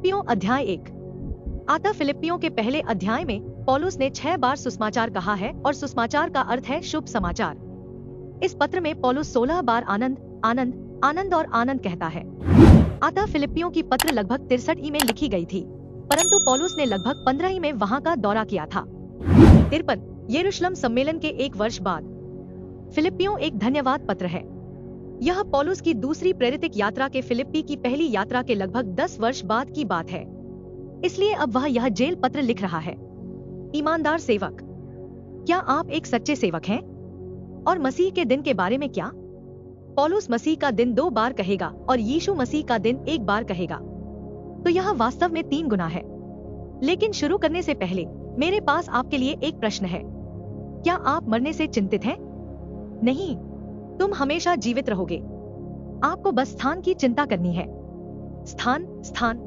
फिलिप्पियों अध्याय 1। अतः फिलिप्पियों के पहले अध्याय में पौलुस ने 6 बार सुसमाचार कहा है और सुसमाचार का अर्थ है शुभ समाचार। इस पत्र में पौलुस 16 बार आनंद आनंद आनंद और आनंद कहता है। अतः फिलिप्पियों की पत्र लगभग 63 में लिखी गई थी, परंतु पौलुस ने लगभग 15 में वहां का दौरा किया था। 53 यरूशलेम सम्मेलन के 1 वर्ष बाद। फिलिप्पियों एक धन्यवाद पत्र है। यह पौलुस की दूसरी प्रेरितिक यात्रा के फिलिप्पी की पहली यात्रा के लगभग 10 वर्ष बाद की बात है, इसलिए अब वह यह जेल पत्र लिख रहा है। ईमानदार सेवक, क्या आप एक सच्चे सेवक हैं? और मसीह के दिन के बारे में क्या? पौलुस मसीह का दिन 2 बार कहेगा और यीशु मसीह का दिन 1 बार कहेगा, तो यह वास्तव में 3 गुना है। लेकिन शुरू करने से पहले मेरे पास आपके लिए एक प्रश्न है। क्या आप मरने से चिंतित हैं? नहीं, तुम हमेशा जीवित रहोगे। आपको बस स्थान की चिंता करनी है। स्थान स्थान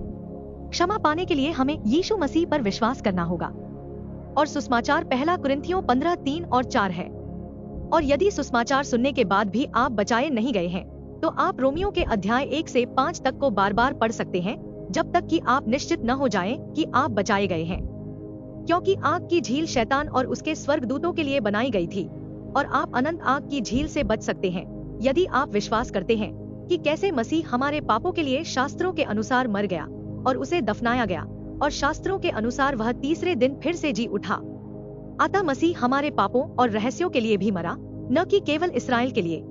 क्षमा पाने के लिए हमें यीशु मसीह पर विश्वास करना होगा। और सुसमाचार पहला कुरिन्थियों 15:3 और 4 है। और यदि सुसमाचार सुनने के बाद भी आप बचाए नहीं गए हैं, तो आप रोमियो के अध्याय 1 से 5 तक को बार बार पढ़ सकते हैं, जब तक कि आप निश्चित न हो जाएं कि आप बचाए गए हैं। क्योंकि आग की झील शैतान और उसके स्वर्गदूतों के लिए बनाई गई थी, और आप अनंत आग की झील से बच सकते हैं यदि आप विश्वास करते हैं कि कैसे मसीह हमारे पापों के लिए शास्त्रों के अनुसार मर गया और उसे दफनाया गया, और शास्त्रों के अनुसार वह तीसरे दिन फिर से जी उठा। अतः मसीह हमारे पापों और रहस्यों के लिए भी मरा, न कि केवल इस्राएल के लिए।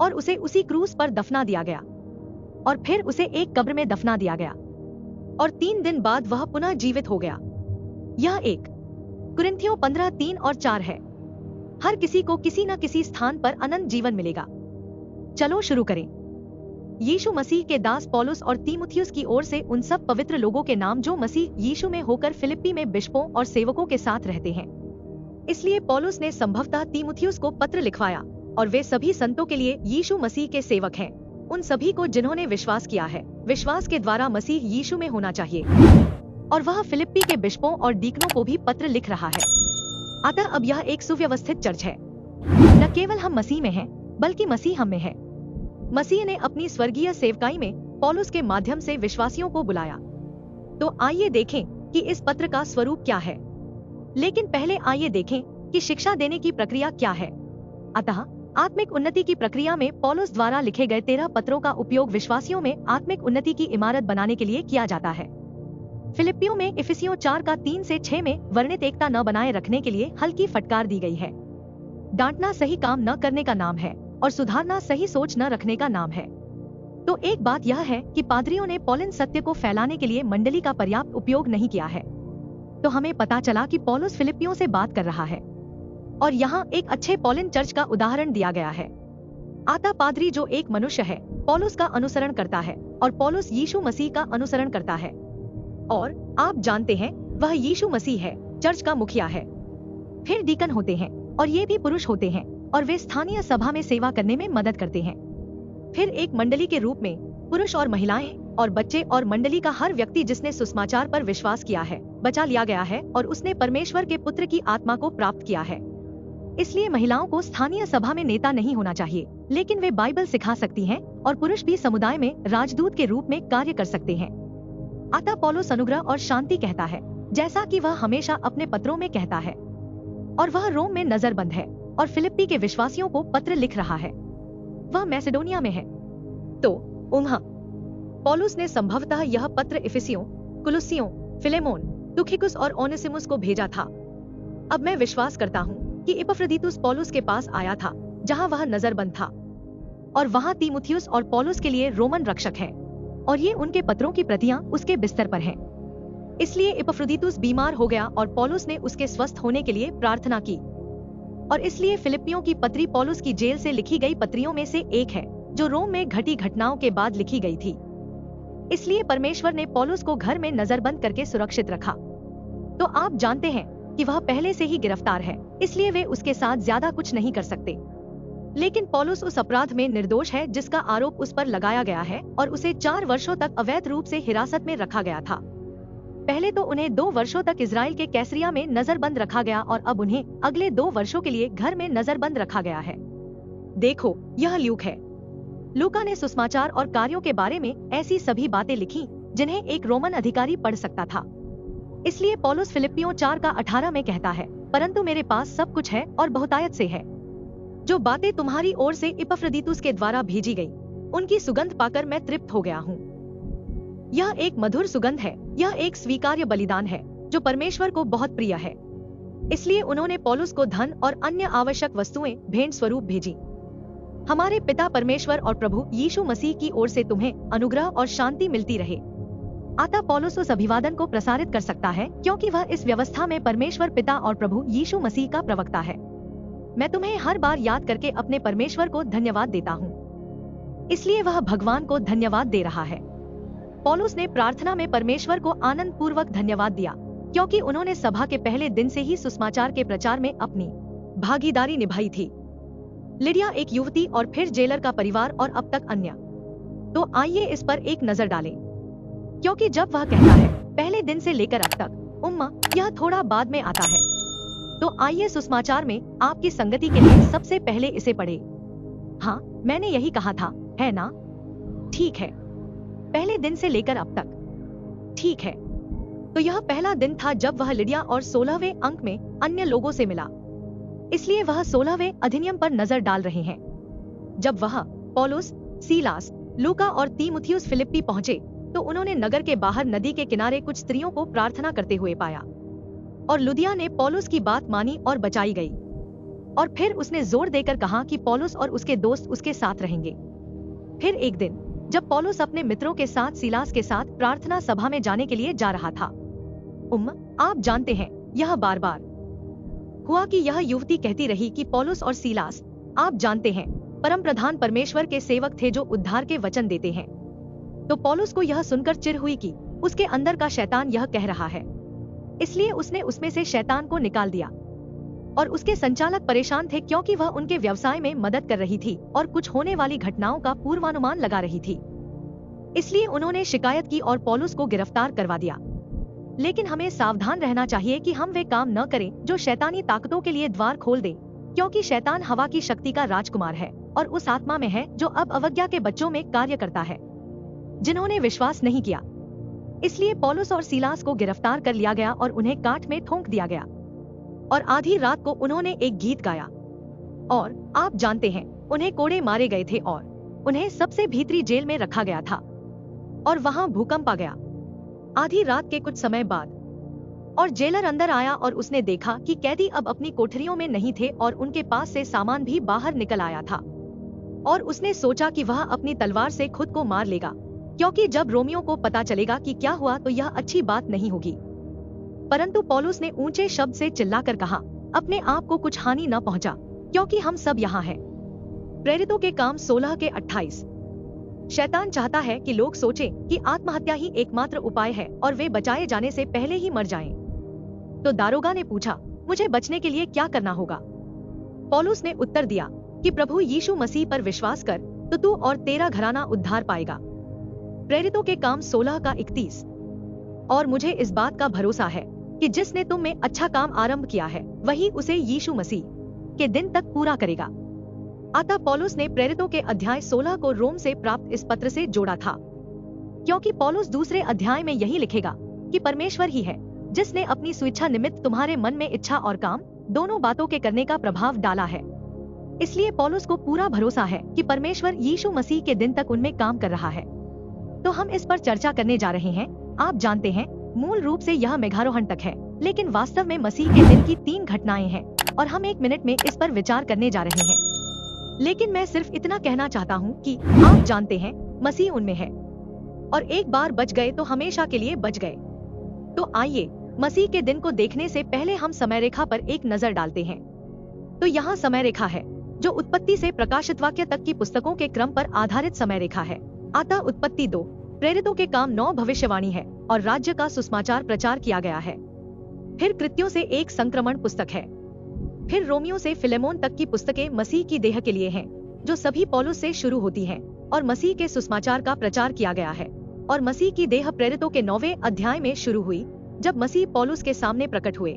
और उसे उसी क्रूस पर दफना दिया गया, और फिर उसे एक कब्र में दफना दिया गया, और 3 दिन बाद वह पुनः जीवित हो गया। यह 1 कुरिन्थियों 15:3 और 4 है। हर किसी को किसी न किसी स्थान पर अनंत जीवन मिलेगा। चलो शुरू करें। यीशु मसीह के दास पौलुस और तीमुथियुस की ओर से उन सब पवित्र लोगों के नाम जो मसीह यीशु में होकर फिलिप्पी में बिशपों और सेवकों के साथ रहते हैं। इसलिए पौलुस ने संभवतः तीमुथियुस को पत्र लिखवाया, और वे सभी संतों के लिए यीशु मसीह के सेवक हैं, उन सभी को जिन्होंने विश्वास किया है, विश्वास के द्वारा मसीह यीशु में होना चाहिए। और वह फिलिप्पी के बिशपों और डीकनों को भी पत्र लिख रहा है। अतः अब यह एक सुव्यवस्थित चर्च है। न केवल हम मसीह में हैं, बल्कि मसीह हम में है। मसीह ने अपनी स्वर्गीय सेवकाई में पौलुस के माध्यम से विश्वासियों को बुलाया। तो आइए देखें कि इस पत्र का स्वरूप क्या है। लेकिन पहले आइए देखें कि शिक्षा देने की प्रक्रिया क्या है। अतः आत्मिक उन्नति की प्रक्रिया में पौलुस द्वारा लिखे गए 13 पत्रों का उपयोग विश्वासियों में आत्मिक उन्नति की इमारत बनाने के लिए किया जाता है। फिलिप्पियों में इफिसियों 4 का 3 से 6 में वर्णित एकता न बनाए रखने के लिए हल्की फटकार दी गई है। डांटना सही काम न करने का नाम है, और सुधारना सही सोच न रखने का नाम है। तो एक बात यह है कि पादरियों ने पौलिन सत्य को फैलाने के लिए मंडली का पर्याप्त उपयोग नहीं किया है। तो हमें पता चला कि पौलुस फिलिप्पियों से बात कर रहा है, और यहाँ एक अच्छे पौलिन चर्च का उदाहरण दिया गया है। आता पादरी जो एक मनुष्य है, पौलुस का अनुसरण करता है, और पौलुस यीशु मसीह का अनुसरण करता है। और आप जानते हैं वह यीशु मसीह है, चर्च का मुखिया है। फिर डीकन होते हैं, और ये भी पुरुष होते हैं, और वे स्थानीय सभा में सेवा करने में मदद करते हैं। फिर एक मंडली के रूप में पुरुष और महिलाएं और बच्चे और मंडली का हर व्यक्ति जिसने सुसमाचार पर विश्वास किया है, बचा लिया गया है और उसने परमेश्वर के पुत्र की आत्मा को प्राप्त किया है। इसलिए महिलाओं को स्थानीय सभा में नेता नहीं होना चाहिए, लेकिन वे बाइबल सिखा सकती हैं, और पुरुष भी समुदाय में राजदूत के रूप में कार्य कर सकते हैं। अतः पौलुस अनुग्रह और शांति कहता है, जैसा कि वह हमेशा अपने पत्रों में कहता है। और वह रोम में नजरबंद है, और फिलिप्पी के विश्वासियों को पत्र लिख रहा है। वह मैसेडोनिया में है। तो पौलुस ने संभवतः यह पत्र इफिसियों, कुलुस्सियों, फिलेमोन, तुखिकुस और ओनेसिमुस को भेजा था। अब मैं विश्वास करता हूँ कि इपफ्रोदीतुस पौलुस के पास आया था, जहाँ वह नजरबंद था, और वहाँ तीमुथियुस और पौलुस के लिए रोमन रक्षक है, और ये उनके पत्रों की प्रतियां उसके बिस्तर पर हैं। इसलिए इपफ्रोदीतुस बीमार हो गया और पौलुस ने उसके स्वस्थ होने के लिए प्रार्थना की। और इसलिए फिलिप्पियों की पत्री पौलुस की जेल से लिखी गई पत्रियों में से एक है, जो रोम में घटी घटनाओं के बाद लिखी गई थी। इसलिए परमेश्वर ने पौलुस को घर में नजरबंद करके सुरक्षित रखा। तो आप जानते हैं कि वह पहले से ही गिरफ्तार है, इसलिए वे उसके साथ ज्यादा कुछ नहीं कर सकते। लेकिन पौलुस उस अपराध में निर्दोष है जिसका आरोप उस पर लगाया गया है, और उसे 4 वर्षों तक अवैध रूप से हिरासत में रखा गया था। पहले तो उन्हें 2 वर्षों तक इजराइल के कैसरिया में नजरबंद रखा गया, और अब उन्हें अगले 2 वर्षों के लिए घर में नजरबंद रखा गया है। देखो, यह ल्यूक है। लूका ने सुसमाचार और कार्यों के बारे में ऐसी सभी बातें लिखी जिन्हें एक रोमन अधिकारी पढ़ सकता था। इसलिए पौलुस फिलिप्पियों 4:18 में कहता है, परंतु मेरे पास सब कुछ है और बहुतायत से है। जो बातें तुम्हारी ओर से इपफ्रदीतुस के द्वारा भेजी गई, उनकी सुगंध पाकर मैं तृप्त हो गया हूँ। यह एक मधुर सुगंध है, यह एक स्वीकार्य बलिदान है जो परमेश्वर को बहुत प्रिय है। इसलिए उन्होंने पौलुस को धन और अन्य आवश्यक वस्तुएं भेंट स्वरूप भेजी। हमारे पिता परमेश्वर और प्रभु यीशु मसीह की ओर से तुम्हें अनुग्रह और शांति मिलती रहे। अतः पौलुस उस अभिवादन को प्रसारित कर सकता है क्योंकि वह इस व्यवस्था में परमेश्वर पिता और प्रभु यीशु मसीह का प्रवक्ता है। मैं तुम्हें हर बार याद करके अपने परमेश्वर को धन्यवाद देता हूँ। इसलिए वह भगवान को धन्यवाद दे रहा है। पौलुस ने प्रार्थना में परमेश्वर को आनंद पूर्वक धन्यवाद दिया क्योंकि उन्होंने सभा के पहले दिन से ही सुसमाचार के प्रचार में अपनी भागीदारी निभाई थी। लिडिया एक युवती और फिर जेलर का परिवार और अब तक अन्य। तो आइए इस पर एक नजर डालें, क्योंकि जब वह कहता है पहले दिन से लेकर अब तक, यह थोड़ा बाद में आता है। तो आइए सुसमाचार में आपकी संगति के लिए सबसे पहले इसे पढ़े। हाँ, मैंने यही कहा था, है ना? ठीक है, पहले दिन से लेकर अब तक। ठीक है, तो यह पहला दिन था जब वह लिडिया और 16वें अंक में अन्य लोगों से मिला। इसलिए वह 16वें अधिनियम पर नजर डाल रहे हैं। जब वह पौलुस, सीलास, लूका और तीमुथियुस फिलिप्पी पहुंचे तो उन्होंने नगर के बाहर नदी के किनारे कुछ स्त्रियों को प्रार्थना करते हुए पाया, और लुदिया ने पौलुस की बात मानी और बचाई गई। और फिर उसने जोर देकर कहा कि पौलुस और उसके दोस्त उसके साथ रहेंगे। फिर एक दिन जब पौलुस अपने मित्रों के साथ सीलास के साथ प्रार्थना सभा में जाने के लिए जा रहा था, आप जानते हैं, यह बार बार हुआ कि यह युवती कहती रही कि पौलुस और सीलास, आप जानते हैं, परम प्रधान परमेश्वर के सेवक थे जो उद्धार के वचन देते हैं। तो पौलुस को यह सुनकर चिढ़ हुई कि उसके अंदर का शैतान यह कह रहा है। इसलिए उसने उसमें से शैतान को निकाल दिया। और उसके संचालक परेशान थे क्योंकि वह उनके व्यवसाय में मदद कर रही थी और कुछ होने वाली घटनाओं का पूर्वानुमान लगा रही थी। इसलिए उन्होंने शिकायत की और पौलुस को गिरफ्तार करवा दिया। लेकिन हमें सावधान रहना चाहिए कि हम वे काम न करें जो शैतानी ताकतों के लिए द्वार खोल दे, क्योंकि शैतान हवा की शक्ति का राजकुमार है और उस आत्मा में है जो अब अवज्ञा के बच्चों में कार्य करता है, जिन्होंने विश्वास नहीं किया। इसलिए पौलुस और सीलास को गिरफ्तार कर लिया गया और उन्हें काठ में ठोंक दिया गया। और आधी रात को उन्होंने एक गीत गाया, और आप जानते हैं, उन्हें कोड़े मारे गए थे और उन्हें सबसे भीतरी जेल में रखा गया था। और वहां भूकंप आ गया आधी रात के कुछ समय बाद, और जेलर अंदर आया और उसने देखा कि कैदी अब अपनी कोठरियों में नहीं थे और उनके पास से सामान भी बाहर निकल आया था। और उसने सोचा कि वह अपनी तलवार से खुद को मार लेगा, क्योंकि जब रोमियों को पता चलेगा कि क्या हुआ तो यह अच्छी बात नहीं होगी। परंतु पौलुस ने ऊंचे शब्द से चिल्लाकर कहा, अपने आप को कुछ हानि न पहुंचा, क्योंकि हम सब यहाँ हैं। प्रेरितों के काम 16:28। शैतान चाहता है कि लोग सोचें कि आत्महत्या ही एकमात्र उपाय है और वे बचाए जाने से पहले ही मर जाएं। तो दारोगा ने पूछा, मुझे बचने के लिए क्या करना होगा? पौलुस ने उत्तर दिया कि प्रभु यीशु मसीह पर विश्वास कर तो तू और तेरा घराना उद्धार पाएगा। प्रेरितों के काम 16:31। और मुझे इस बात का भरोसा है कि जिसने तुम में अच्छा काम आरंभ किया है वही उसे यीशु मसीह के दिन तक पूरा करेगा। अतः पौलुस ने प्रेरितों के अध्याय 16 को रोम से प्राप्त इस पत्र से जोड़ा था, क्योंकि पौलुस दूसरे अध्याय में यही लिखेगा कि परमेश्वर ही है जिसने अपनी स्वेच्छा निमित्त तुम्हारे मन में इच्छा और काम दोनों बातों के करने का प्रभाव डाला है। इसलिए पौलुस को पूरा भरोसा है कि परमेश्वर यीशु मसीह के दिन तक उनमें काम कर रहा है। तो हम इस पर चर्चा करने जा रहे हैं। आप जानते हैं, मूल रूप से यह मेघारोहण तक है, लेकिन वास्तव में मसीह के दिन की 3 घटनाएं हैं और हम 1 मिनट में इस पर विचार करने जा रहे हैं। लेकिन मैं सिर्फ इतना कहना चाहता हूँ कि आप जानते हैं, मसीह उनमें है और एक बार बच गए तो हमेशा के लिए बच गए। तो आइए मसीह के दिन को देखने से पहले हम समय रेखा पर एक नजर डालते हैं। तो यहाँ समय रेखा है जो उत्पत्ति से प्रकाशितवाक्य तक की पुस्तकों के क्रम पर आधारित समय रेखा है। अतः उत्पत्ति 2, प्रेरितों के काम 9 भविष्यवाणी है और राज्य का सुसमाचार प्रचार किया गया है। फिर कृत्यों से एक संक्रमण पुस्तक है। फिर रोमियो से फिलेमोन तक की पुस्तकें मसीह की देह के लिए हैं, जो सभी पौलुस से शुरू होती हैं और मसीह के सुसमाचार का प्रचार किया गया है। और मसीह की देह प्रेरितों के 9वें अध्याय में शुरू हुई जब मसीह पौलुस के सामने प्रकट हुए।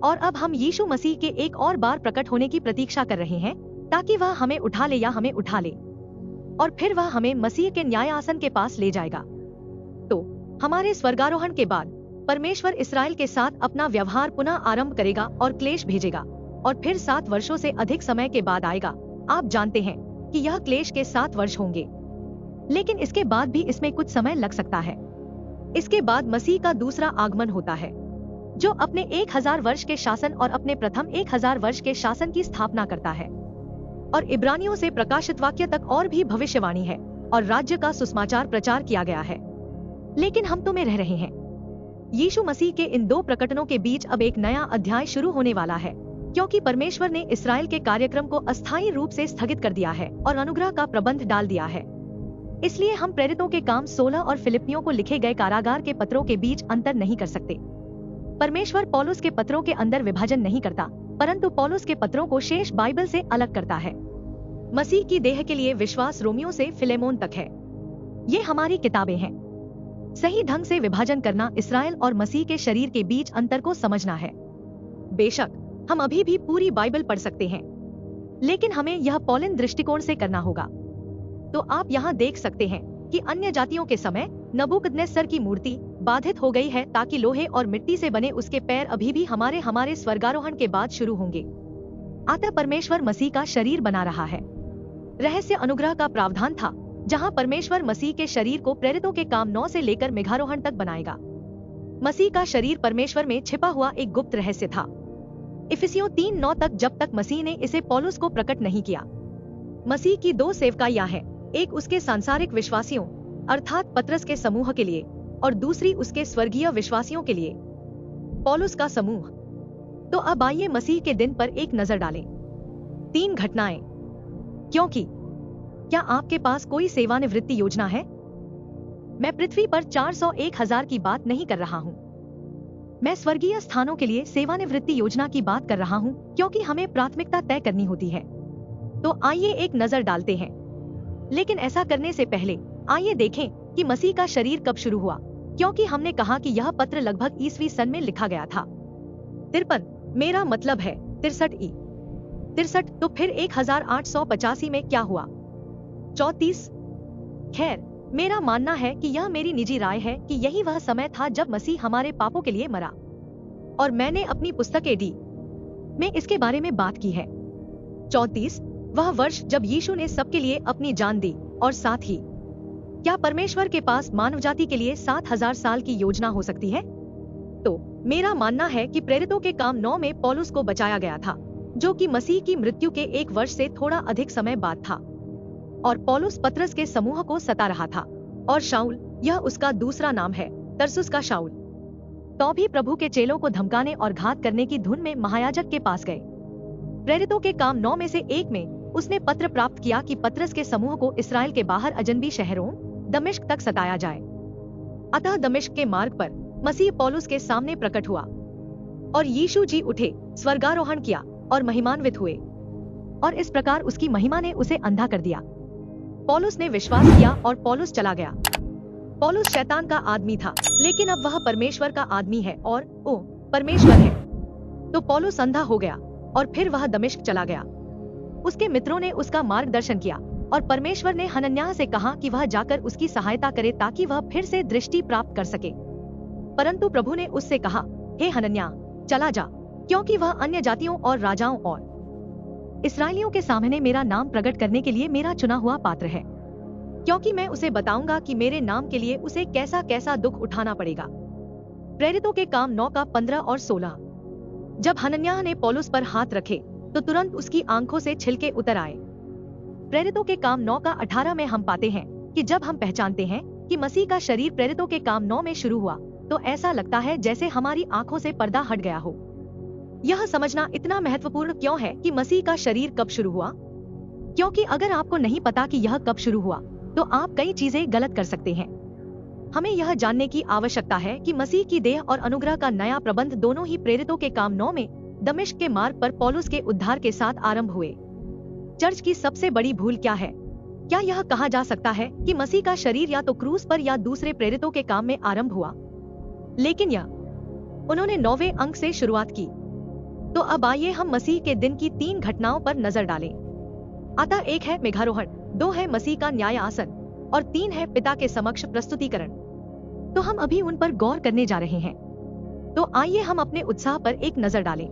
और अब हम यीशु मसीह के एक और बार प्रकट होने की प्रतीक्षा कर रहे हैं ताकि वह हमें उठा ले या हमें उठा ले, और फिर वह हमें मसीह के न्याय आसन के पास ले जाएगा। तो हमारे स्वर्गारोहण के बाद परमेश्वर इस्राएल के साथ अपना व्यवहार पुनः आरंभ करेगा और क्लेश भेजेगा और फिर 7 वर्षों से अधिक समय के बाद आएगा। आप जानते हैं कि यह क्लेश के 7 वर्ष होंगे, लेकिन इसके बाद भी इसमें कुछ समय लग सकता है। इसके बाद मसीह का दूसरा आगमन होता है, जो अपने 1000 वर्ष के शासन और अपने प्रथम 1000 वर्ष के शासन की स्थापना करता है। और इब्रानियों से प्रकाशित वाक्य तक और भी भविष्यवाणी है और राज्य का सुसमाचार प्रचार किया गया है। लेकिन हम तो में रह रहे हैं। यीशु मसीह के इन 2 प्रकटनों के बीच अब एक नया अध्याय शुरू होने वाला है, क्योंकि परमेश्वर ने इस्राएल के कार्यक्रम को अस्थायी रूप से स्थगित कर दिया है और अनुग्रह का प्रबंध डाल दिया है। इसलिए हम प्रेरितों के काम 16 और फिलिपियों को लिखे गए कारागार के पत्रों के बीच अंतर नहीं कर सकते। परमेश्वर पौलुस के पत्रों के अंदर विभाजन नहीं करता, परंतु पौलुस के पत्रों को शेष बाइबल से अलग करता है। मसीह की देह के लिए विश्वास रोमियो से फिलेमोन तक है। ये हमारी किताबें हैं। सही ढंग से विभाजन करना इस्राएल और मसीह के शरीर के बीच अंतर को समझना है। बेशक हम अभी भी पूरी बाइबल पढ़ सकते हैं, लेकिन हमें यह पौलिन दृष्टिकोण से करना होगा। तो आप यहाँ देख सकते हैं कि अन्य जातियों के समय नबूकदनेस्सर की मूर्ति बाधित हो गई है, ताकि लोहे और मिट्टी से बने उसके पैर अभी भी हमारे स्वर्गारोहण के बाद शुरू होंगे। अतः परमेश्वर मसीह का शरीर बना रहा है। रहस्य अनुग्रह का प्रावधान था, जहां परमेश्वर मसीह के शरीर को प्रेरितों के काम 9 से लेकर मेघारोहण तक बनाएगा। मसीह का शरीर परमेश्वर में छिपा हुआ एक गुप्त रहस्य था। इफिसियों 3:9 तक, जब तक मसीह ने इसे पौलुस को प्रकट नहीं किया। मसीह की 2 सेवकाइयां हैं, एक उसके सांसारिक विश्वासियों अर्थात पतरस के समूह के लिए और दूसरी उसके स्वर्गीय विश्वासियों के लिए, पौलुस का समूह। तो अब आइए मसीह के दिन पर एक नजर डालें। 3 घटनाएं। क्योंकि क्या आपके पास कोई सेवानिवृत्ति योजना है? मैं पृथ्वी पर 401,000 की बात नहीं कर रहा हूँ। मैं स्वर्गीय स्थानों के लिए सेवानिवृत्ति योजना की बात कर रहा हूँ, क्योंकि हमें प्राथमिकता तय करनी होती है। तो आइए एक नजर डालते हैं। लेकिन ऐसा करने से पहले आइए देखें कि मसीह का शरीर कब शुरू हुआ, क्योंकि हमने कहा कि यह पत्र लगभग ईस्वी सन में लिखा गया था। 53, मेरा मतलब है 63 ई 63। तो फिर 1885 में क्या हुआ? 34। खैर, मेरा मानना है कि यह मेरी निजी राय है कि यही वह समय था जब मसीह हमारे पापों के लिए मरा, और मैंने अपनी पुस्तक एडी में इसके बारे में बात की है। 34 वह वर्ष जब यीशु ने सबके लिए अपनी जान दी, और साथ ही क्या परमेश्वर के पास मानव जाति के लिए 7000 साल की योजना हो सकती है? तो मेरा मानना है कि प्रेरितों के काम 9 में पौलुस को बचाया गया था, जो कि मसीह की मृत्यु के 1 वर्ष से थोड़ा अधिक समय बाद था, और पौलुस पतरस के समूह को सता रहा था। और शाऊल, यह उसका दूसरा नाम है, तरसुस का शाऊल, तो भी प्रभु के चेलों को धमकाने और घात करने की धुन में महायाजक के पास गए। प्रेरितों के काम 9 में से 1 में उसने पत्र प्राप्त किया कि पतरस के समूह को इस्राएल के बाहर अजनबी शहरों दमिश्क तक सताया जाए। अतः दमिश्क के मार्ग पर मसीह पौलुस के सामने प्रकट हुआ, और यीशु जी उठे, स्वर्गारोहण किया और महिमान्वित हुए, और इस प्रकार उसकी महिमा ने उसे अंधा कर दिया। पौलुस ने विश्वास किया और पौलुस चला गया। पौलुस शैतान का आदमी था, लेकिन अब वह परमेश्वर का आदमी है, और ओ परमेश्वर है। तो पौलुस अंधा हो गया और फिर वह दमिश्क चला गया। उसके मित्रों ने उसका मार्गदर्शन किया, और परमेश्वर ने हनन्याह से कहा कि वह जाकर उसकी सहायता करे ताकि वह फिर से दृष्टि प्राप्त कर सके। परंतु प्रभु ने उससे कहा, हे हनन्याह, चला जा, क्योंकि वह अन्य जातियों और राजाओं और इस्राएलियों के सामने मेरा नाम प्रकट करने के लिए मेरा चुना हुआ पात्र है, क्योंकि मैं उसे बताऊंगा कि मेरे नाम के लिए उसे कैसा कैसा दुख उठाना पड़ेगा। प्रेरितों के काम 9 का 15 और 16। जब हनन्याह ने पौलुस पर हाथ रखे तो तुरंत उसकी आंखों से छिलके उतर आए। प्रेरितों के काम 9 का 18 में हम पाते हैं कि जब हम पहचानते हैं कि मसीह का शरीर प्रेरितों के काम 9 में शुरू हुआ, तो ऐसा लगता है जैसे हमारी आंखों से पर्दा हट गया हो। यह समझना इतना महत्वपूर्ण क्यों है कि मसीह का शरीर कब शुरू हुआ? क्योंकि अगर आपको नहीं पता कि यह कब शुरू हुआ, तो आप कई चीजें गलत कर सकते हैं। हमें यह जानने की आवश्यकता है कि मसीह की देह और अनुग्रह का नया प्रबंध दोनों ही प्रेरितों के काम 9 में दमिश्क के मार्ग पर पौलुस के उद्धार के साथ आरंभ हुए। चर्च की सबसे बड़ी भूल क्या है? क्या यह कहा जा सकता है कि मसीह का शरीर या तो क्रूस पर या दूसरे प्रेरितों के काम में आरंभ हुआ? लेकिन उन्होंने 9वें अंक से शुरुआत की। तो अब आइए हम मसीह के दिन की 3 घटनाओं पर नजर डालें। अतः 1 है मेघारोहण, 2 है मसीह का न्याय आसन, और 3 है पिता के समक्ष प्रस्तुतिकरण। तो हम अभी उन पर गौर करने जा रहे हैं। तो आइए हम अपने उत्साह पर एक नजर डालें।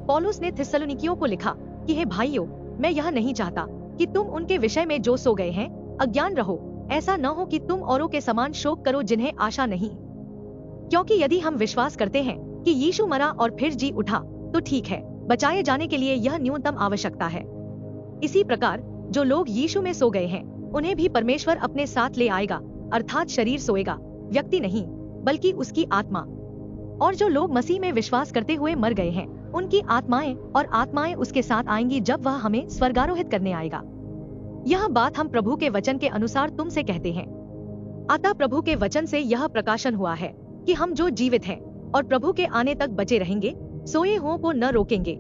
पौलुस ने थिस्सलुनीकियों को लिखा कि हे भाइयों, मैं यह नहीं चाहता कि तुम उनके विषय में जो सो गए हैं अज्ञान रहो। ऐसा न हो कि तुम औरों के समान शोक करो जिन्हें आशा नहीं। क्योंकि यदि हम विश्वास करते हैं कि यीशु मरा और फिर जी उठा तो ठीक है, बचाए जाने के लिए यह न्यूनतम आवश्यकता है। इसी प्रकार जो लोग यीशु में सो गए हैं उन्हें भी परमेश्वर अपने साथ ले आएगा, अर्थात शरीर सोएगा, व्यक्ति नहीं बल्कि उसकी आत्मा। और जो लोग मसीह में विश्वास करते हुए मर गए हैं उनकी आत्माएं और आत्माएं उसके साथ आएंगी जब वह हमें स्वर्गारोहित करने आएगा। यह बात हम प्रभु के वचन के अनुसार तुमसे कहते हैं। अतः प्रभु के वचन से यह प्रकाशन हुआ है कि हम जो जीवित हैं और प्रभु के आने तक बचे रहेंगे सोए हुओं को न रोकेंगे।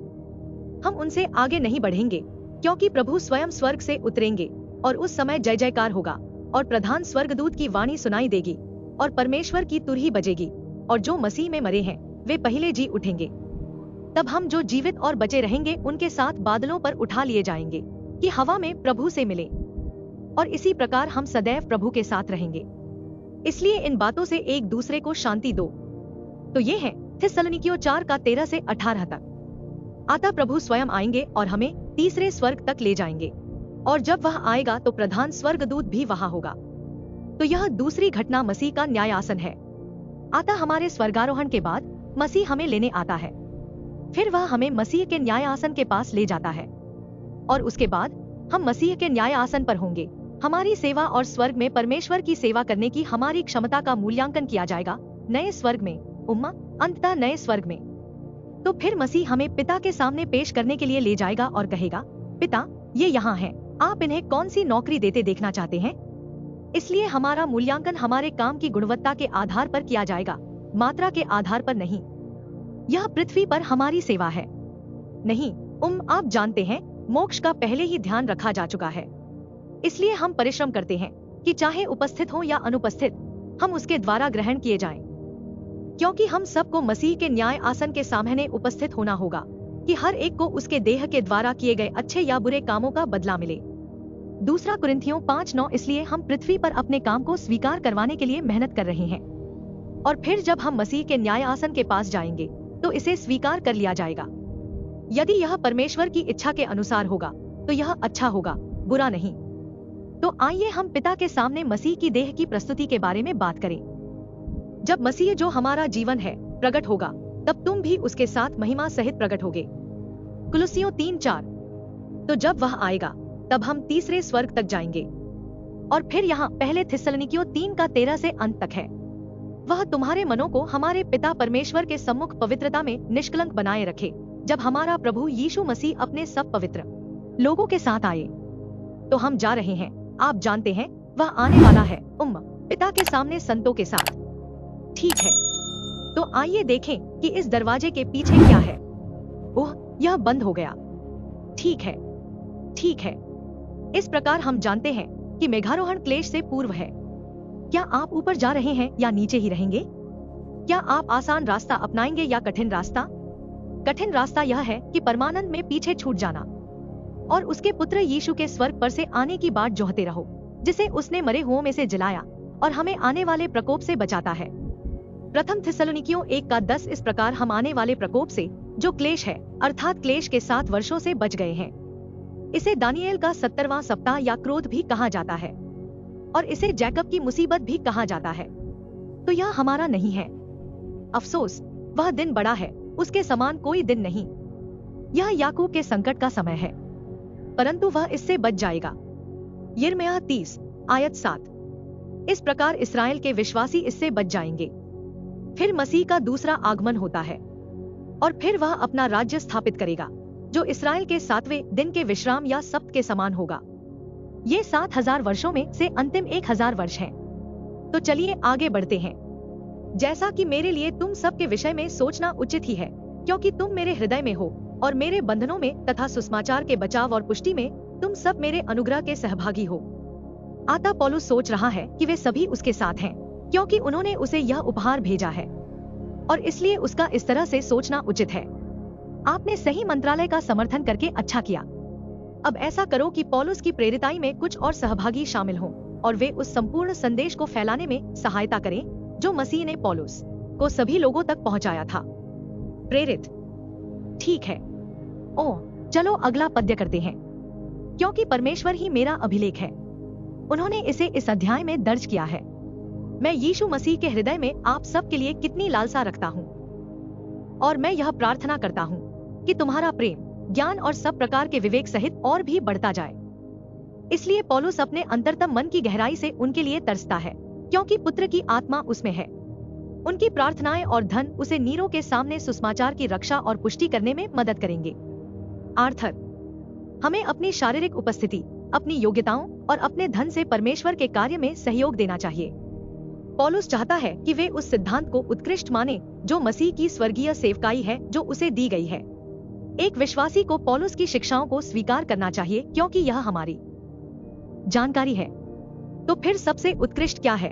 हम उनसे आगे नहीं बढ़ेंगे, क्योंकि प्रभु स्वयं स्वर्ग से उतरेंगे और उस समय जय जयकार होगा और प्रधान स्वर्गदूत की वाणी सुनाई देगी और परमेश्वर की तुरही बजेगी और जो मसीह में मरे हैं वे पहले जी उठेंगे। तब हम जो जीवित और बचे रहेंगे उनके साथ बादलों पर उठा लिए जाएंगे कि हवा में प्रभु से मिले, और इसी प्रकार हम सदैव प्रभु के साथ रहेंगे। इसलिए इन बातों से एक दूसरे को शांति दो। तो ये है थिस्सलुनीकियों 4:13 से 18 तक। अतः प्रभु स्वयं आएंगे और हमें तीसरे स्वर्ग तक ले जाएंगे, और जब वह आएगा तो प्रधान स्वर्गदूत भी वहां होगा। तो यह दूसरी घटना मसीह का न्याय आसन है। अतः हमारे स्वर्गारोहण के बाद मसीह हमें लेने आता है, फिर वह हमें मसीह के न्याय आसन के पास ले जाता है, और उसके बाद हम मसीह के न्याय आसन पर होंगे। हमारी सेवा और स्वर्ग में परमेश्वर की सेवा करने की हमारी क्षमता का मूल्यांकन किया जाएगा, नए स्वर्ग में, अंततः नए स्वर्ग में। तो फिर मसीह हमें पिता के सामने पेश करने के लिए ले जाएगा और कहेगा, पिता ये यहाँ हैं, आप इन्हें कौन सी नौकरी देते देखना चाहते हैं। इसलिए हमारा मूल्यांकन हमारे काम की गुणवत्ता के आधार पर किया जाएगा, मात्रा के आधार पर नहीं। यह पृथ्वी पर हमारी सेवा है नहीं। आप जानते हैं मोक्ष का पहले ही ध्यान रखा जा चुका है। इसलिए हम परिश्रम करते हैं कि चाहे उपस्थित हो या अनुपस्थित हम उसके द्वारा ग्रहण किए जाएं, क्योंकि हम सबको मसीह के न्याय आसन के सामने उपस्थित होना होगा कि हर एक को उसके देह के द्वारा किए गए अच्छे या बुरे कामों का बदला मिले। दूसरा कुरिन्थियों 5:9। इसलिए हम पृथ्वी पर अपने काम को स्वीकार करवाने के लिए मेहनत कर रहे हैं, और फिर जब हम मसीह के न्याय आसन के पास जाएंगे तो इसे स्वीकार कर लिया जाएगा। यदि यह परमेश्वर की इच्छा के अनुसार होगा तो यह अच्छा होगा, बुरा नहीं। तो आइए हम पिता के सामने मसीह की देह की प्रस्तुति के बारे में बात करें। जब मसीह जो हमारा जीवन है प्रकट होगा तब तुम भी उसके साथ महिमा सहित प्रकट होगे। कुलुस्सियों 3:4। तो जब वह आएगा तब हम तीसरे स्वर्ग तक जाएंगे। और फिर यहाँ पहले थिस्सलुनीकियों 3:13 से अंत तक है। वह तुम्हारे मनों को हमारे पिता परमेश्वर के सम्मुख पवित्रता में निष्कलंक बनाए रखे, जब हमारा प्रभु यीशु मसीह अपने सब पवित्र लोगों के साथ आए। तो हम जा रहे हैं, आप जानते हैं वह आने वाला है, पिता के सामने संतों के साथ। ठीक है, तो आइए देखें कि इस दरवाजे के पीछे क्या है। ओह, यह बंद हो गया। ठीक है, ठीक है। इस प्रकार हम जानते हैं कि मेघारोहण क्लेश से पूर्व है। क्या आप ऊपर जा रहे हैं या नीचे ही रहेंगे? क्या आप आसान रास्ता अपनाएंगे या कठिन रास्ता? कठिन रास्ता यह है कि परमानंद में पीछे छूट जाना और उसके पुत्र यीशु के स्वर्ग पर से आने की बाट जोहते रहो, जिसे उसने मरे हुओं में से जलाया और हमें आने वाले प्रकोप से बचाता है। प्रथम थिस्सलुनीकियों 1:10। इस प्रकार हम आने वाले प्रकोप से, जो क्लेश है अर्थात क्लेश के 7 वर्षों से बच गए हैं। इसे दानियेल का 70वां सप्ताह या क्रोध भी कहा जाता है, और इसे जैकब की मुसीबत भी कहा जाता है। तो यह हमारा नहीं है। अफसोस, वह दिन बड़ा है, उसके समान कोई दिन नहीं। यह याकूब के संकट का समय है, परंतु वह इससे बच जाएगा। यिर्मयाह 30:7। इस प्रकार इस्राएल के विश्वासी इससे बच जाएंगे। फिर मसीह का दूसरा आगमन होता है और फिर वह अपना राज्य स्थापित करेगा, जो इस्राएल के 7वें दिन के विश्राम या सप्त के समान होगा। ये 7000 वर्षों में से अंतिम 1000 वर्ष हैं। तो चलिए आगे बढ़ते हैं। जैसा कि मेरे लिए तुम सब के विषय में सोचना उचित ही है, क्योंकि तुम मेरे हृदय में हो और मेरे बंधनों में तथा सुसमाचार के बचाव और पुष्टि में तुम सब मेरे अनुग्रह के सहभागी हो। अतः पौलुस सोच रहा है कि वे सभी उसके साथ हैं, क्योंकि उन्होंने उसे यह उपहार भेजा है, और इसलिए उसका इस तरह से सोचना उचित है। आपने सही मंत्रालय का समर्थन करके अच्छा किया। अब ऐसा करो कि पौलुस की प्रेरिताई में कुछ और सहभागी शामिल हों और वे उस संपूर्ण संदेश को फैलाने में सहायता करें जो मसीह ने पौलुस को सभी लोगों तक पहुंचाया था। प्रेरित, ठीक है। ओह, चलो अगला पद्य करते हैं, क्योंकि परमेश्वर ही मेरा अभिलेख है। उन्होंने इसे इस अध्याय में दर्ज किया है। मैं यीशु मसीह के हृदय में आप सब के लिए कितनी लालसा रखता हूँ, और मैं यह प्रार्थना करता हूँ कि तुम्हारा प्रेम, ज्ञान और सब प्रकार के विवेक सहित और भी बढ़ता जाए। इसलिए पौलुस अपने अंतरतम मन की गहराई से उनके लिए तरसता है, क्योंकि पुत्र की आत्मा उसमें है। उनकी प्रार्थनाएं और धन उसे नीरो के सामने सुसमाचार की रक्षा और पुष्टि करने में मदद करेंगे। आर्थर, हमें अपनी शारीरिक उपस्थिति, अपनी योग्यताओं और अपने धन से परमेश्वर के कार्य में सहयोग देना चाहिए। पौलुस चाहता है कि वे उस सिद्धांत को उत्कृष्ट माने जो मसीह की स्वर्गीय सेवकाई है जो उसे दी गई है। एक विश्वासी को पौलुस की शिक्षाओं को स्वीकार करना चाहिए, क्योंकि यह हमारी जानकारी है। तो फिर सबसे उत्कृष्ट क्या है?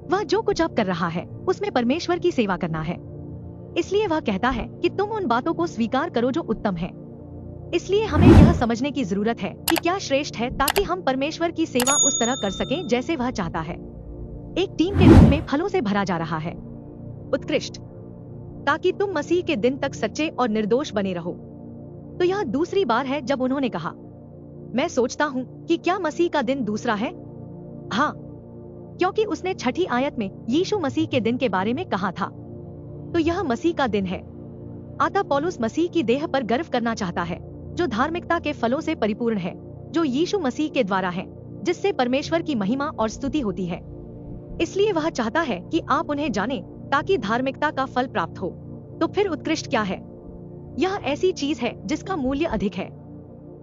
वह जो कुछ अब कर रहा है उसमें परमेश्वर की सेवा करना है। इसलिए वह कहता है कि तुम उन बातों को स्वीकार करो जो उत्तम है। इसलिए हमें यह समझने की जरूरत है कि क्या श्रेष्ठ है, ताकि हम परमेश्वर की सेवा उस तरह कर सकें जैसे वह चाहता है। एक टीम के रूप में फलों से भरा जा रहा है। उत्कृष्ट, ताकि तुम मसीह के दिन तक सच्चे और निर्दोष बने रहो। तो यह दूसरी बार है जब उन्होंने कहा, मैं सोचता हूँ कि क्या मसीह का दिन दूसरा है? हाँ, क्योंकि उसने 6ठी आयत में यीशु मसीह के दिन के बारे में कहा था। तो यह मसीह का दिन है। अतः पौलुस मसीह की देह पर गर्व करना चाहता है, जो धार्मिकता के फलों से परिपूर्ण है, जो यीशु मसीह के द्वारा है, जिससे परमेश्वर की महिमा और स्तुति होती है। इसलिए वह चाहता है कि आप उन्हें जानें, ताकि धार्मिकता का फल प्राप्त हो। तो फिर उत्कृष्ट क्या है? यह ऐसी चीज है जिसका मूल्य अधिक है।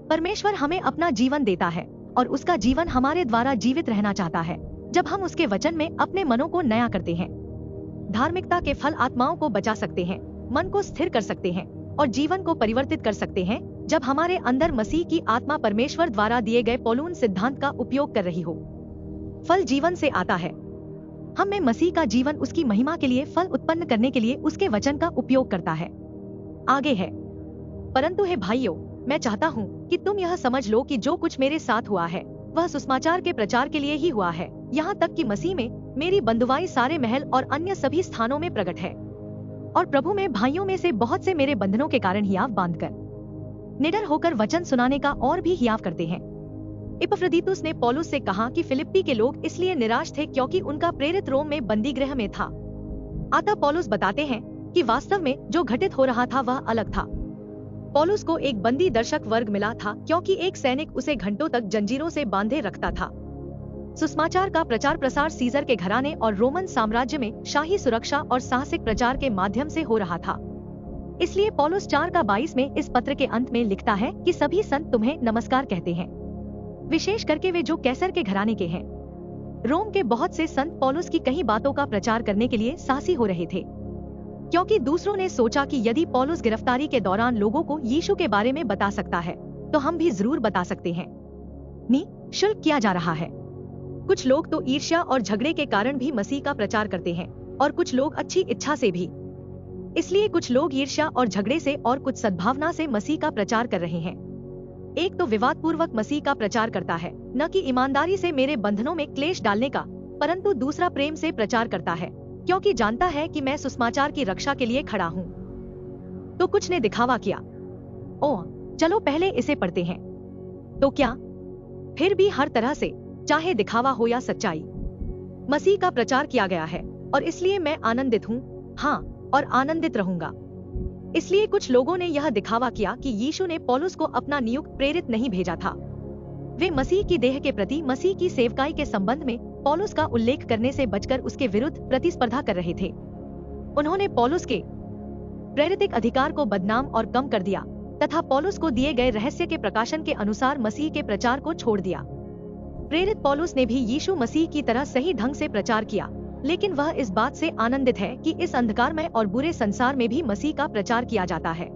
परमेश्वर हमें अपना जीवन देता है, और उसका जीवन हमारे द्वारा जीवित रहना चाहता है, जब हम उसके वचन में अपने मनों को नया करते हैं। धार्मिकता के फल आत्माओं को बचा सकते हैं, मन को स्थिर कर सकते हैं और जीवन को परिवर्तित कर सकते हैं, जब हमारे अंदर मसीह की आत्मा परमेश्वर द्वारा दिए गए पौलुन सिद्धांत का उपयोग कर रही हो। फल जीवन से आता है। हम में मसीह का जीवन उसकी महिमा के लिए फल उत्पन्न करने के लिए उसके वचन का उपयोग करता है। आगे है, परंतु हे भाइयों, मैं चाहता हूँ कि तुम यह समझ लो कि जो कुछ मेरे साथ हुआ है वह सुसमाचार के प्रचार के लिए ही हुआ है, यहाँ तक कि मसीह में मेरी बंधुआई सारे महल और अन्य सभी स्थानों में प्रकट है। और प्रभु में भाइयों में से बहुत से मेरे बंधनों के कारण हियाव बांधकर निडर होकर वचन सुनाने का और भी हियाव करते हैं। इपफ्रदीतुस ने पौलुस से कहा कि फिलिप्पी के लोग इसलिए निराश थे क्योंकि उनका प्रेरित रोम में बंदी गृह में था। अतः पौलुस बताते हैं कि वास्तव में जो घटित हो रहा था वह अलग था। पौलुस को एक बंदी दर्शक वर्ग मिला था, क्योंकि एक सैनिक उसे घंटों तक जंजीरों से बांधे रखता था। सुसमाचार का प्रचार प्रसार सीजर के घराने और रोमन साम्राज्य में शाही सुरक्षा और साहसिक प्रचार के माध्यम से हो रहा था। इसलिए पौलुस 4:22 में इस पत्र के अंत में लिखता है कि सभी संत तुम्हें नमस्कार कहते हैं, विशेष करके वे जो कैसर के घराने के हैं। रोम के बहुत से संत पौलुस की कई बातों का प्रचार करने के लिए साहसी हो रहे थे, क्योंकि दूसरों ने सोचा कि यदि पौलुस गिरफ्तारी के दौरान लोगों को यीशु के बारे में बता सकता है तो हम भी जरूर बता सकते हैं। निःशुल्क किया जा रहा है। कुछ लोग तो ईर्ष्या और झगड़े के कारण भी मसीह का प्रचार करते हैं, और कुछ लोग अच्छी इच्छा से भी। इसलिए कुछ लोग ईर्ष्या और झगड़े से और कुछ सद्भावना से मसीह का प्रचार कर रहे हैं। एक तो विवाद पूर्वक मसीह का प्रचार करता है, न कि ईमानदारी से मेरे बंधनों में क्लेश डालने का, परंतु दूसरा प्रेम से प्रचार करता है, क्योंकि जानता है कि मैं सुसमाचार की रक्षा के लिए खड़ा हूँ। तो कुछ ने दिखावा किया। ओह, चलो पहले इसे पढ़ते हैं। तो क्या? फिर भी हर तरह से, चाहे दिखावा हो या सच्चाई, मसीह का प्रचार किया गया है, और इसलिए मैं आनंदित हूँ, हाँ, और आनंदित रहूंगा। इसलिए कुछ लोगों ने यह दिखावा किया कि यीशु ने पौलुस को अपना नियुक्त प्रेरित नहीं भेजा था। वे मसीह की देह के प्रति मसीह की सेवकाई के संबंध में पौलुस का उल्लेख करने से बचकर उसके विरुद्ध प्रतिस्पर्धा कर रहे थे। उन्होंने पौलुस के प्रेरितिक अधिकार को बदनाम और कम कर दिया, तथा पौलुस को दिए गए रहस्य के प्रकाशन के अनुसार मसीह के प्रचार को छोड़ दिया। प्रेरित पौलुस ने भी यीशु मसीह की तरह सही ढंग से प्रचार किया, लेकिन वह इस बात से आनंदित है कि इस अंधकारमय और बुरे संसार में भी मसीह का प्रचार किया जाता है।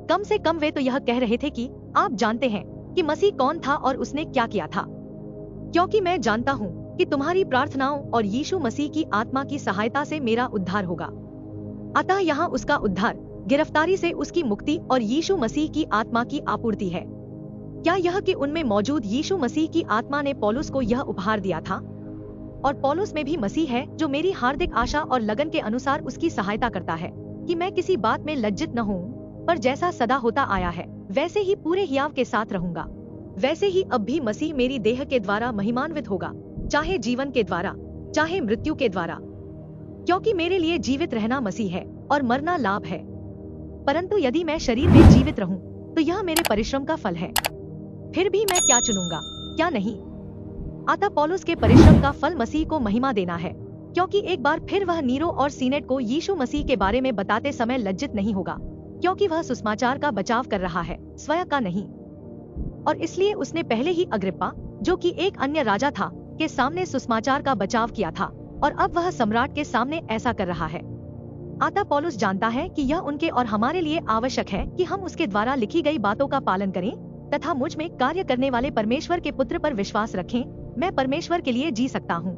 कम से कम वे तो यह कह रहे थे कि आप जानते हैं कि मसीह कौन था और उसने क्या किया था, क्योंकि मैं जानता हूँ कि तुम्हारी प्रार्थनाओं और यीशु मसीह की आत्मा की सहायता से मेरा उद्धार होगा। अतः यहाँ उसका उद्धार, गिरफ्तारी से उसकी मुक्ति और यीशु मसीह की आत्मा की आपूर्ति है। क्या यह कि उनमें मौजूद यीशु मसीह की आत्मा ने पौलुस को यह उपहार दिया था? और पौलुस में भी मसीह है जो मेरी हार्दिक आशा और लगन के अनुसार उसकी सहायता करता है कि मैं किसी बात में लज्जित न हूँ, पर जैसा सदा होता आया है वैसे ही पूरे हियाव के साथ रहूंगा। वैसे ही अब भी मसीह मेरी देह के द्वारा महिमान्वित होगा, चाहे जीवन के द्वारा चाहे मृत्यु के द्वारा। क्योंकि मेरे लिए जीवित रहना मसीह है और मरना लाभ है। परंतु यदि मैं शरीर में जीवित रहूं तो यह मेरे परिश्रम का फल है। फिर भी मैं क्या चुनूंगा, क्या नहीं। अतः पौलुस के परिश्रम का फल मसीह को महिमा देना है, क्योंकि एक बार फिर वह नीरो और सीनेट को यीशु मसीह के बारे में बताते समय लज्जित नहीं होगा, क्योंकि वह सुसमाचार का बचाव कर रहा है, स्वयं का नहीं। और इसलिए उसने पहले ही अग्रिप्पा, जो कि एक अन्य राजा था, के सामने सुसमाचार का बचाव किया था, और अब वह सम्राट के सामने ऐसा कर रहा है। अतः पौलुस जानता है कि यह उनके और हमारे लिए आवश्यक है कि हम उसके द्वारा लिखी गई बातों का पालन करें तथा मुझ में कार्य करने वाले परमेश्वर के पुत्र पर विश्वास रखें। मैं परमेश्वर के लिए जी सकता हूँ,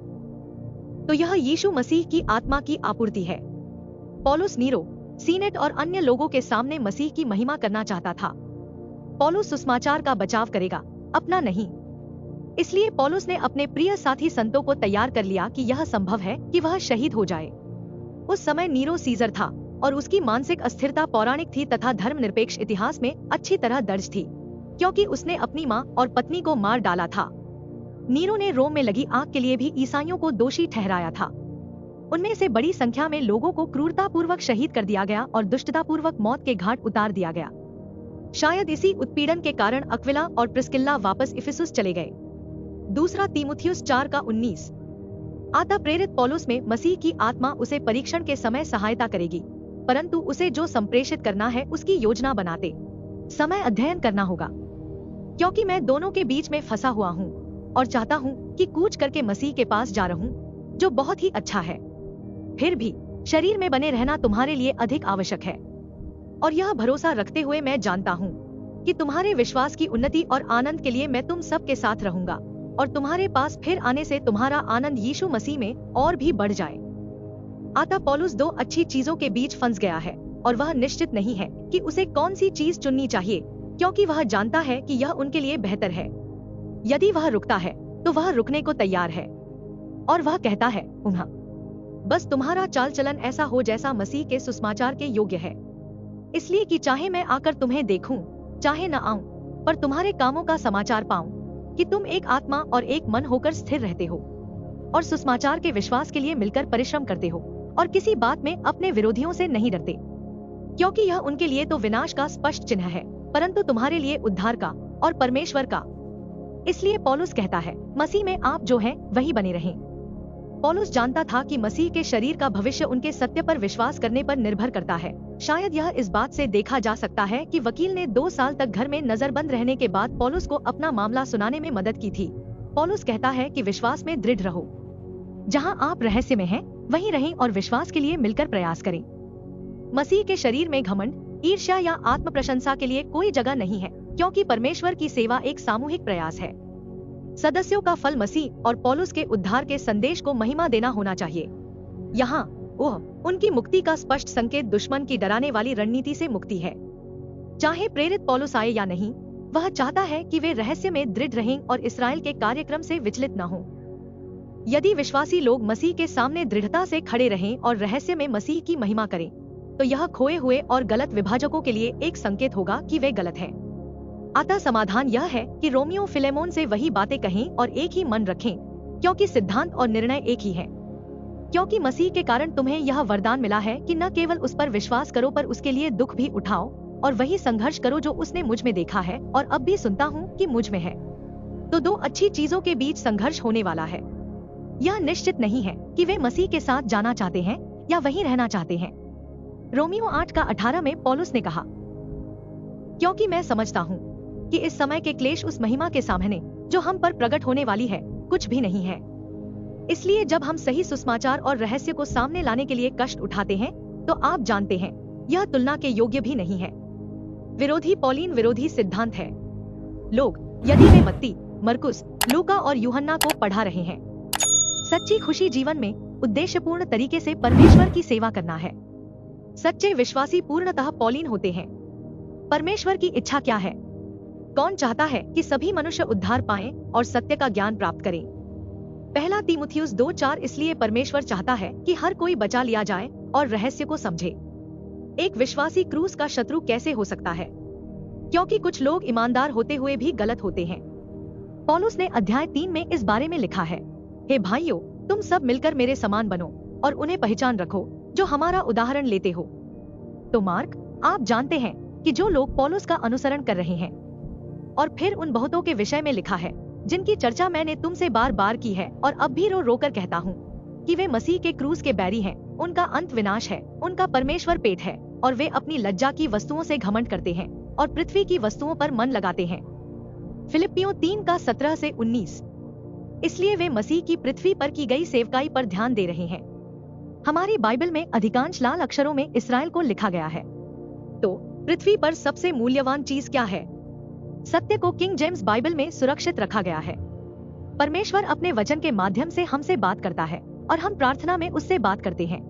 तो यह यीशु मसीह की आत्मा की आपूर्ति है। पौलुस नीरो, सीनेट और अन्य लोगों के सामने मसीह की महिमा करना चाहता था। पौलुस सुसमाचार का बचाव करेगा, अपना नहीं। इसलिए पौलुस ने अपने प्रिय साथी संतों को तैयार कर लिया कि यह संभव है कि वह शहीद हो जाए। उस समय नीरो सीजर था और उसकी मानसिक अस्थिरता पौराणिक थी तथा धर्मनिरपेक्ष इतिहास में अच्छी तरह दर्ज थी, क्योंकि उसने अपनी मां और पत्नी को मार डाला था। नीरो ने रोम में लगी आग के लिए भी ईसाइयों को दोषी ठहराया था। उनमें से बड़ी संख्या में लोगों को क्रूरतापूर्वक शहीद कर दिया गया और दुष्टतापूर्वक मौत के घाट उतार दिया गया। शायद इसी उत्पीड़न के कारण अक्विला और प्रिस्किल्ला वापस इफिसुस चले गए। दूसरा तीमुथियुस 4:19। अतः प्रेरित पौलुस में मसीह की आत्मा उसे परीक्षण के समय सहायता करेगी, परंतु उसे जो संप्रेषित करना है उसकी योजना बनाते समय अध्ययन करना होगा। क्योंकि मैं दोनों के बीच में फंसा हुआ हूँ और चाहता हूँ कि कूच करके मसीह के पास जा रहूं, जो बहुत ही अच्छा है। फिर भी शरीर में बने रहना तुम्हारे लिए अधिक आवश्यक है। और यह भरोसा रखते हुए मैं जानता हूँ कि तुम्हारे विश्वास की उन्नति और आनंद के लिए मैं तुम सब के साथ रहूंगा और तुम्हारे पास फिर आने से तुम्हारा आनंद यीशु मसीह में और भी बढ़ जाए। अतः पौलुस दो अच्छी चीजों के बीच फंस गया है और वह निश्चित नहीं है कि उसे कौन सी चीज चुननी चाहिए, क्योंकि वह जानता है कि यह उनके लिए बेहतर है। यदि वह रुकता है तो वह रुकने को तैयार है और वह कहता है, बस तुम्हारा चाल चलन ऐसा हो जैसा मसीह के सुसमाचार के योग्य है। इसलिए कि चाहे मैं आकर तुम्हें देखूं, चाहे न आऊं, पर तुम्हारे कामों का समाचार पाऊं कि तुम एक आत्मा और एक मन होकर स्थिर रहते हो और सुसमाचार के विश्वास के लिए मिलकर परिश्रम करते हो और किसी बात में अपने विरोधियों से नहीं डरते, क्योंकि यह उनके लिए तो विनाश का स्पष्ट चिन्ह है, परंतु तुम्हारे लिए उद्धार का और परमेश्वर का। इसलिए पौलुस कहता है, मसीह में आप जो हैं वही बने रहें। पौलुस जानता था कि मसीह के शरीर का भविष्य उनके सत्य पर विश्वास करने पर निर्भर करता है। शायद यह इस बात से देखा जा सकता है कि वकील ने 2 साल तक घर में नजरबंद रहने के बाद पौलुस को अपना मामला सुनाने में मदद की थी। पौलुस कहता है कि विश्वास में दृढ़ रहो। जहां आप रहस्य में हैं, वहीं रहें और विश्वास के लिए मिलकर प्रयास करें। मसीह के शरीर में घमंड, ईर्ष्या या आत्म प्रशंसा के लिए कोई जगह नहीं है, क्योंकि परमेश्वर की सेवा एक सामूहिक प्रयास है। सदस्यों का फल मसीह और पौलुस के उद्धार के संदेश को महिमा देना होना चाहिए। यहाँ उनकी मुक्ति का स्पष्ट संकेत दुश्मन की डराने वाली रणनीति से मुक्ति है। चाहे प्रेरित पौलुस आए या नहीं, वह चाहता है कि वे रहस्य में दृढ़ रहें और इस्राएल के कार्यक्रम से विचलित न हों। यदि विश्वासी लोग मसीह के सामने दृढ़ता से खड़े रहें और रहस्य में मसीह की महिमा करें, तो यह खोए हुए और गलत विभाजकों के लिए एक संकेत होगा कि वे गलत हैं। अतः समाधान यह है कि रोमियो फिलेमोन से वही बातें कहें और एक ही मन रखें, क्योंकि सिद्धांत और निर्णय एक ही है। क्योंकि मसीह के कारण तुम्हें यह वरदान मिला है कि न केवल उस पर विश्वास करो पर उसके लिए दुख भी उठाओ और वही संघर्ष करो जो उसने मुझ में देखा है और अब भी सुनता हूँ कि मुझ में है। तो 2 अच्छी चीजों के बीच संघर्ष होने वाला है। यह निश्चित नहीं है कि वे मसीह के साथ जाना चाहते हैं या वहीं रहना चाहते हैं। रोमियो 8:18 में पौलुस ने कहा, क्योंकि मैं समझता हूँ कि इस समय के क्लेश उस महिमा के सामने जो हम पर प्रकट होने वाली है कुछ भी नहीं है। इसलिए जब हम सही सुसमाचार और रहस्य को सामने लाने के लिए कष्ट उठाते हैं, तो आप जानते हैं यह तुलना के योग्य भी नहीं है। विरोधी पौलीन विरोधी सिद्धांत है। लोग, यदि वे मत्ती, मरकुस, लूका और यूहन्ना को पढ़ा रहे हैं, सच्ची खुशी जीवन में उद्देश्यपूर्ण तरीके से परमेश्वर की सेवा करना है। सच्चे विश्वासी पूर्णतः पौलीन होते हैं। परमेश्वर की इच्छा क्या है? कौन चाहता है कि सभी मनुष्य उद्धार पाएं और सत्य का ज्ञान प्राप्त करें? पहला तीमुथियुस 2:4 इसलिए परमेश्वर चाहता है कि हर कोई बचा लिया जाए और रहस्य को समझे। एक विश्वासी क्रूस का शत्रु कैसे हो सकता है? क्योंकि कुछ लोग ईमानदार होते हुए भी गलत होते हैं। पौलुस ने अध्याय 3 में इस बारे में लिखा है, हे भाइयों, तुम सब मिलकर मेरे समान बनो और उन्हें पहचान रखो जो हमारा उदाहरण लेते हो। तो मार्क, आप जानते हैं कि जो लोग पौलुस का अनुसरण कर रहे हैं, और फिर उन बहुतों के विषय में लिखा है जिनकी चर्चा मैंने तुमसे बार बार की है और अब भी रो रो कर कहता हूँ कि वे मसीह के क्रूस के बैरी हैं, उनका अंत विनाश है, उनका परमेश्वर पेट है और वे अपनी लज्जा की वस्तुओं से घमंड करते हैं और पृथ्वी की वस्तुओं पर मन लगाते हैं। फिलिप्पियों 3:17-19। इसलिए वे मसीह की पृथ्वी पर की गई सेवकाई पर ध्यान दे रहे हैं। हमारी बाइबल में अधिकांश लाल अक्षरों में इस्राएल को लिखा गया है। तो पृथ्वी पर सबसे मूल्यवान चीज क्या है? सत्य को किंग जेम्स बाइबल में सुरक्षित रखा गया है। परमेश्वर अपने वचन के माध्यम से हमसे बात करता है और हम प्रार्थना में उससे बात करते हैं।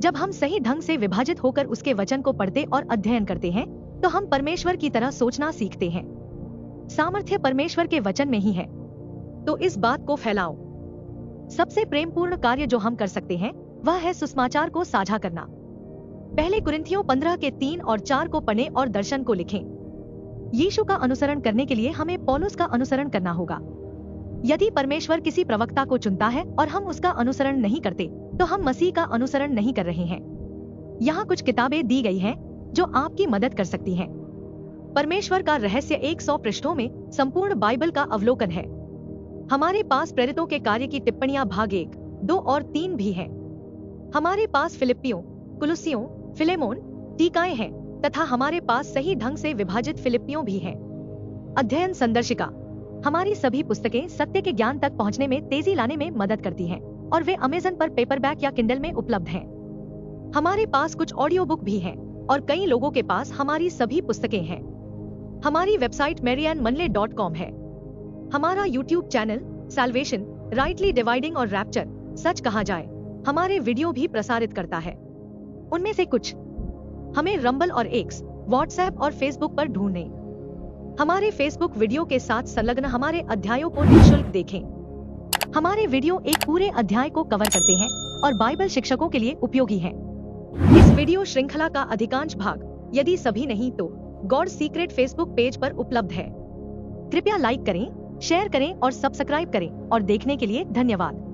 जब हम सही ढंग से विभाजित होकर उसके वचन को पढ़ते और अध्ययन करते हैं तो हम परमेश्वर की तरह सोचना सीखते हैं। सामर्थ्य परमेश्वर के वचन में ही है, तो इस बात को फैलाओ। सबसे प्रेमपूर्ण कार्य जो हम कर सकते हैं वह है सुसमाचार को साझा करना। पहले कुरिन्थियों 15:3 और 4 को पढ़ें और दर्शन को लिखें। यीशु का अनुसरण करने के लिए हमें पौलुस का अनुसरण करना होगा। यदि परमेश्वर किसी प्रवक्ता को चुनता है और हम उसका अनुसरण नहीं करते तो हम मसीह का अनुसरण नहीं कर रहे हैं। यहाँ कुछ किताबें दी गई हैं जो आपकी मदद कर सकती हैं। परमेश्वर का रहस्य 100 पृष्ठों में संपूर्ण बाइबल का अवलोकन है। हमारे पास प्रेरितों के कार्य की टिप्पणियां भाग 1, 2 और 3 भी हैं। हमारे पास फिलिप्पियों, कुलुसियों, फिलेमोन, टीकाएं हैं तथा हमारे पास सही ढंग से विभाजित फिलिप्पियों भी हैं। अध्ययन संदर्शिका। हमारी सभी पुस्तकें सत्य के ज्ञान तक पहुंचने में तेजी लाने में मदद करती हैं और वे अमेज़न पर पेपरबैक या किंडल में उपलब्ध हैं। हमारे पास कुछ ऑडियो बुक भी हैं और कई लोगों के पास हमारी सभी पुस्तकें हैं। हमारी वेबसाइट marianmanley.com है। हमारा YouTube channel salvation, rightly dividing और रैप्चर, सच कहा जाए, हमारे वीडियो भी प्रसारित करता है। उनमें से कुछ हमें रंबल और एक्स, व्हाट्सएप और फेसबुक पर ढूंढें। हमारे फेसबुक वीडियो के साथ संलग्न हमारे अध्यायों को निःशुल्क देखें। हमारे वीडियो एक पूरे अध्याय को कवर करते हैं और बाइबल शिक्षकों के लिए उपयोगी हैं। इस वीडियो श्रृंखला का अधिकांश भाग, यदि सभी नहीं तो, गॉड सीक्रेट फेसबुक पेज पर उपलब्ध है। कृपया लाइक करें, शेयर करें और सब्सक्राइब करें और देखने के लिए धन्यवाद।